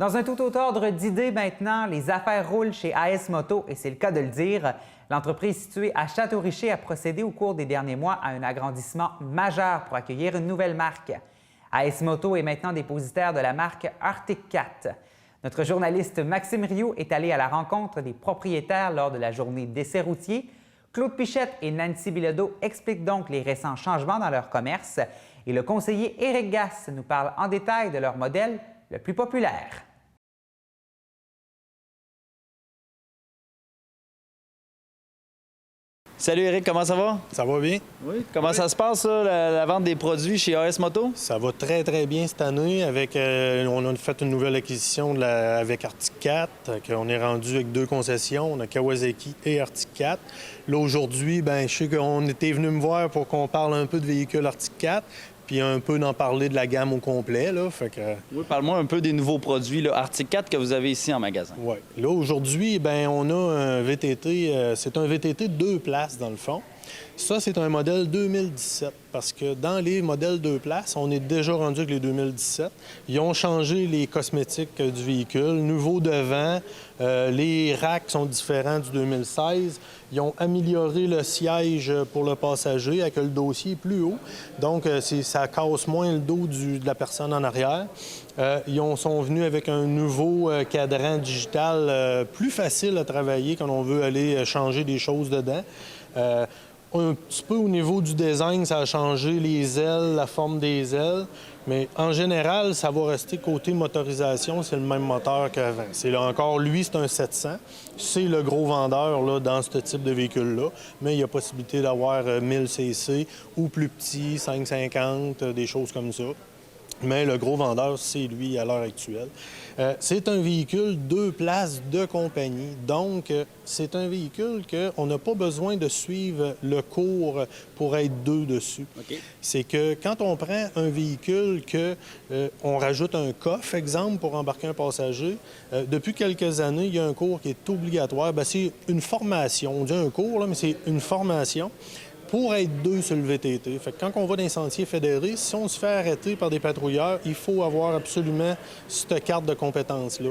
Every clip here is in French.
Dans un tout autre ordre d'idées maintenant, les affaires roulent chez AS Moto et c'est le cas de le dire. L'entreprise située à Château-Richer a procédé au cours des derniers mois à un agrandissement majeur pour accueillir une nouvelle marque. AS Moto est maintenant dépositaire de la marque Arctic Cat. Notre journaliste Maxime Rioux est allé à la rencontre des propriétaires lors de la journée d'essai routier. Claude Pichette et Nancy Bilodeau expliquent donc les récents changements dans leur commerce et le conseiller Éric Gasse nous parle en détail de leur modèle le plus populaire. Salut Eric, comment ça va? Ça va bien? Oui. Comment ça se passe, ça, la vente des produits chez AS Moto? Ça va très, très bien cette année. On a fait une nouvelle acquisition avec Arctic Cat. On est rendu avec 2 concessions. On a Kawasaki et Arctic Cat. Là, aujourd'hui, je sais qu'on était venu me voir pour qu'on parle un peu de véhicules Arctic Cat, puis un peu d'en parler de la gamme au complet. Là. Oui, parle-moi un peu des nouveaux produits là, Arctic Cat que vous avez ici en magasin. Oui. Là, aujourd'hui, on a un VTT. C'est un VTT 2 places, dans le fond. Ça, c'est un modèle 2017, parce que dans les modèles 2 places, on est déjà rendu avec les 2017. Ils ont changé les cosmétiques du véhicule, nouveau devant, les racks sont différents du 2016. Ils ont amélioré le siège pour le passager avec le dossier plus haut, donc ça casse moins le dos de la personne en arrière. Ils sont venus avec un nouveau cadran digital plus facile à travailler quand on veut aller changer des choses dedans. Un petit peu au niveau du design, ça a changé les ailes, la forme des ailes, mais en général, ça va rester côté motorisation, c'est le même moteur qu'avant. Lui, c'est un 700. C'est le gros vendeur là, dans ce type de véhicule-là, mais il y a possibilité d'avoir 1000 cc ou plus petit, 550, des choses comme ça. Mais le gros vendeur, c'est lui à l'heure actuelle. C'est un véhicule 2 places de compagnie. Donc, c'est un véhicule qu'on n'a pas besoin de suivre le cours pour être 2 dessus. Okay. C'est que quand on prend un véhicule on rajoute un coffre, exemple, pour embarquer un passager, depuis quelques années, il y a un cours qui est obligatoire. C'est une formation. On dit un cours, là, mais c'est une formation pour être 2 sur le VTT. Fait que quand on va dans les sentiers fédérés, si on se fait arrêter par des patrouilleurs, il faut avoir absolument cette carte de compétence-là.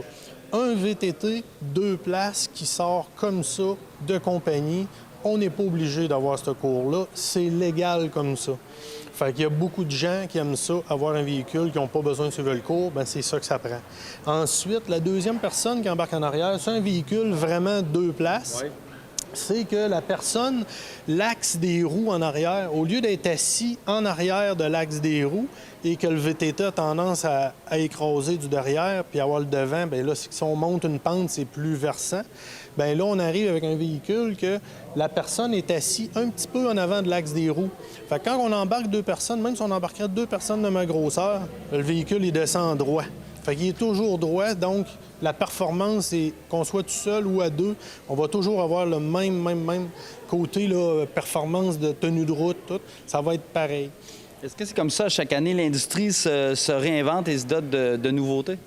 Un VTT 2 places qui sort comme ça de compagnie, on n'est pas obligé d'avoir ce cours-là. C'est légal comme ça. Fait qu'il y a beaucoup de gens qui aiment ça, avoir un véhicule, qui n'ont pas besoin de suivre le cours, c'est ça que ça prend. Ensuite, la deuxième personne qui embarque en arrière, c'est un véhicule vraiment 2 places. Oui. C'est que la personne, l'axe des roues en arrière, au lieu d'être assis en arrière de l'axe des roues et que le VTT a tendance à écraser du derrière puis avoir le devant, là, si on monte une pente, c'est plus versant. Là, on arrive avec un véhicule que la personne est assise un petit peu en avant de l'axe des roues. Fait que quand on embarque 2 personnes, même si on embarquerait 2 personnes de ma grosseur, le véhicule, il descend droit. Fait qu'il est toujours droit, donc la performance, c'est qu'on soit tout seul ou à 2, on va toujours avoir le même côté, là, performance de tenue de route, tout. Ça va être pareil. Est-ce que c'est comme ça, chaque année, l'industrie se réinvente et se dote de nouveautés?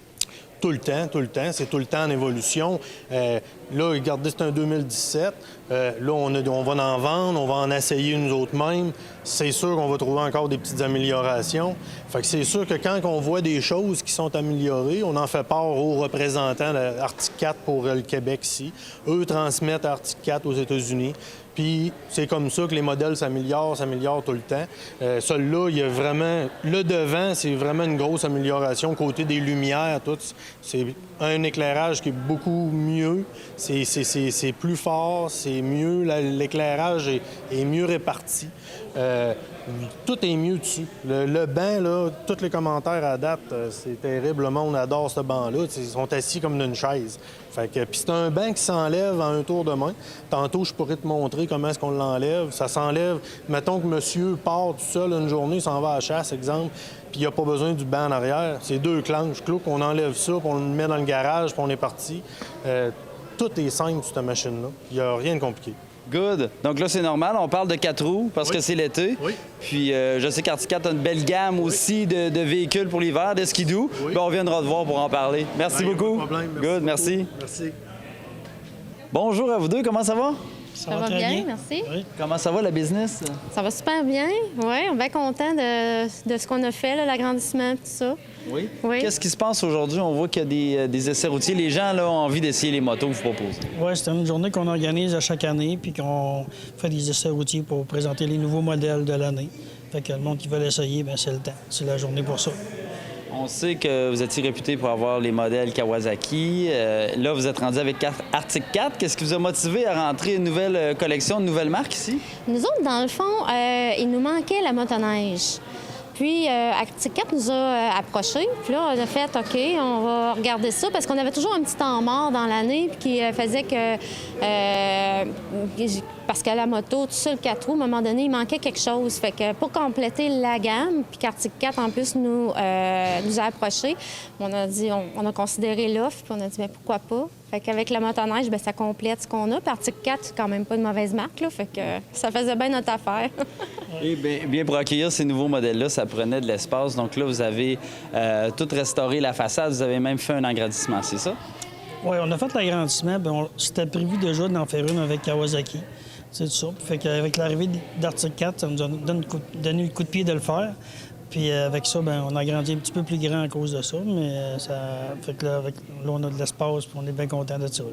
Tout le temps. C'est tout le temps en évolution. Là, regardez, c'est un 2017. Là, on va en vendre, on va en essayer nous autres mêmes. C'est sûr qu'on va trouver encore des petites améliorations. Fait que c'est sûr que quand on voit des choses qui sont améliorées, on en fait part aux représentants d'Arctic Cat pour le Québec ici. Eux transmettent Arctic Cat aux États-Unis. Puis c'est comme ça que les modèles s'améliorent tout le temps. Celui-là, il y a vraiment... Le devant, c'est vraiment une grosse amélioration. Côté des lumières, tout, c'est un éclairage qui est beaucoup mieux. C'est plus fort, c'est mieux. L'éclairage est mieux réparti. Tout est mieux dessus. Le banc, là, tous les commentaires à date, c'est terrible. Le monde adore ce banc-là. Ils sont assis comme d'une chaise. Puis c'est un banc qui s'enlève en un tour de main. Tantôt, je pourrais te montrer comment est-ce qu'on l'enlève. Ça s'enlève. Mettons que monsieur part tout seul une journée, s'en va à la chasse, exemple, puis il n'y a pas besoin du banc en arrière. C'est 2 clanches. Clou, on enlève ça, puis on le met dans le garage, puis on est parti. Tout est simple sur cette machine-là. Il n'y a rien de compliqué. Good. Donc là, c'est normal. On parle de 4 roues parce que c'est l'été. Oui. Puis je sais qu'Arctic Cat a une belle gamme aussi de véhicules pour l'hiver, d'eskidoo. Oui. On reviendra te voir pour en parler. Merci beaucoup. Pas de problème. Good, merci. Merci. Bonjour à vous deux. Comment ça va? Ça va très bien, merci. Oui. Comment ça va, la business? Ça va super bien. Oui, on est bien content de ce qu'on a fait, là, l'agrandissement, tout ça. Oui. Oui. Qu'est-ce qui se passe aujourd'hui? On voit qu'il y a des essais routiers. Les gens là, ont envie d'essayer les motos que vous proposez. Oui, c'est une journée qu'on organise à chaque année, puis qu'on fait des essais routiers pour présenter les nouveaux modèles de l'année. Fait que le monde qui veut l'essayer, bien, c'est le temps. C'est la journée pour ça. On sait que vous étiez réputé pour avoir les modèles Kawasaki. Là, vous êtes rendu avec Arctic 4. Qu'est-ce qui vous a motivé à rentrer une nouvelle collection, une nouvelle marque ici? Nous autres, dans le fond, il nous manquait la motoneige. Puis, Arctic 4 nous a approchés. Puis là, on a fait, OK, on va regarder ça, parce qu'on avait toujours un petit temps mort dans l'année, puis qui faisait que... parce que la moto, tout ça, le 4 roues, à un moment donné, il manquait quelque chose. Fait que pour compléter la gamme, puis qu'Arctic 4, en plus, nous a approchés, on a dit, on a considéré l'offre, puis on a dit, bien, pourquoi pas? Fait qu'avec la motoneige, bien, ça complète ce qu'on a. Puis Arctic 4, c'est quand même pas une mauvaise marque, là. Fait que ça faisait bien notre affaire. Et bien, pour accueillir ces nouveaux modèles-là, ça prenait de l'espace. Donc là, vous avez tout restauré la façade. Vous avez même fait un agrandissement, c'est ça? Oui, on a fait l'agrandissement. C'était prévu déjà d'en faire une avec Kawasaki. C'est ça. Fait qu'avec l'arrivée d'Arctic 4, ça nous a donné le coup de pied de le faire. Puis avec ça, bien, on a agrandi un petit peu plus grand à cause de ça. Mais ça fait que là, on a de l'espace, puis on est bien content de ça. Là.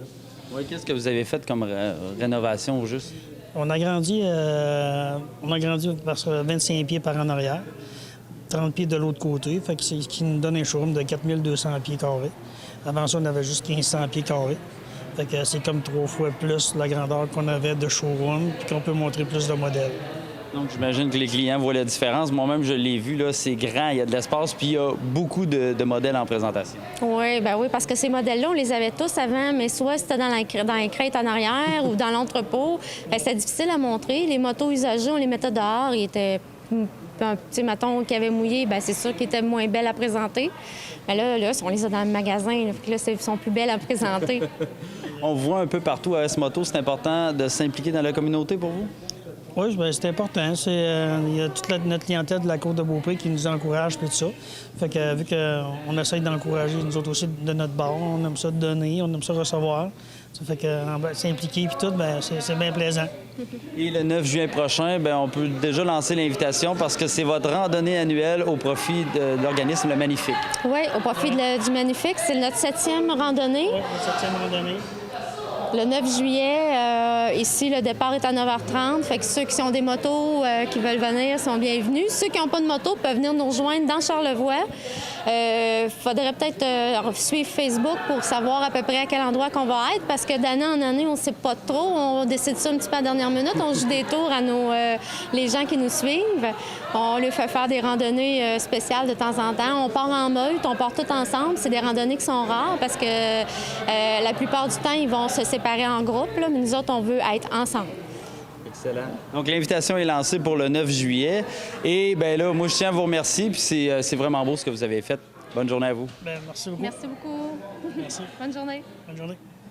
Oui, qu'est-ce que vous avez fait comme rénovation au juste? On a grandi par 25 pieds par en arrière, 30 pieds de l'autre côté, fait que c'est ce qui nous donne un showroom de 4200 pieds carrés. Avant ça, on avait juste 1500 pieds carrés. Fait que c'est comme 3 fois plus la grandeur qu'on avait de showroom, puis qu'on peut montrer plus de modèles. Donc, j'imagine que les clients voient la différence. Moi-même, je l'ai vu, là, c'est grand, il y a de l'espace, puis il y a beaucoup de modèles en présentation. Oui, bien oui, parce que ces modèles-là, on les avait tous avant, mais soit c'était dans les crêtes en arrière ou dans l'entrepôt. C'était difficile à montrer. Les motos usagées, on les mettait dehors, ils étaient... Un petit maton qui avait mouillé, bien, c'est sûr qu'ils étaient moins belles à présenter. Mais là, on les a dans le magasin, là, fait que là, ils sont plus belles à présenter. On voit un peu partout à S-Moto, c'est important de s'impliquer dans la communauté pour vous? Oui, bien, c'est important. Il y a toute notre clientèle de la Côte de Beaupré qui nous encourage, puis tout ça. Fait que, vu qu'on essaye d'encourager, nous autres aussi, de notre bord, on aime ça donner, on aime ça recevoir. Ça fait que s'impliquer, puis tout, bien, c'est bien plaisant. Et le 9 juin prochain, bien, on peut déjà lancer l'invitation parce que c'est votre randonnée annuelle au profit de l'organisme Le Magnifique. Oui, au profit du Magnifique. C'est notre 7e randonnée. Oui, notre 7e randonnée. Le 9 juillet, ici, le départ est à 9h30. Fait que ceux qui ont des motos qui veulent venir sont bienvenus. Ceux qui n'ont pas de moto peuvent venir nous rejoindre dans Charlevoix. Faudrait peut-être suivre Facebook pour savoir à peu près à quel endroit qu'on va être, parce que d'année en année, on ne sait pas trop. On décide ça un petit peu à la dernière minute. On joue des tours à les gens qui nous suivent. On leur fait faire des randonnées spéciales de temps en temps. On part en meute, on part tout ensemble. C'est des randonnées qui sont rares parce que la plupart du temps, ils vont se séparer en groupe, là, mais nous autres, on veut être ensemble. Excellent. Donc, l'invitation est lancée pour le 9 juillet. Et bien là, moi, je tiens à vous remercier. Puis c'est vraiment beau ce que vous avez fait. Bonne journée à vous. Bien, merci beaucoup. Merci beaucoup. Merci. Bonne journée. Bonne journée.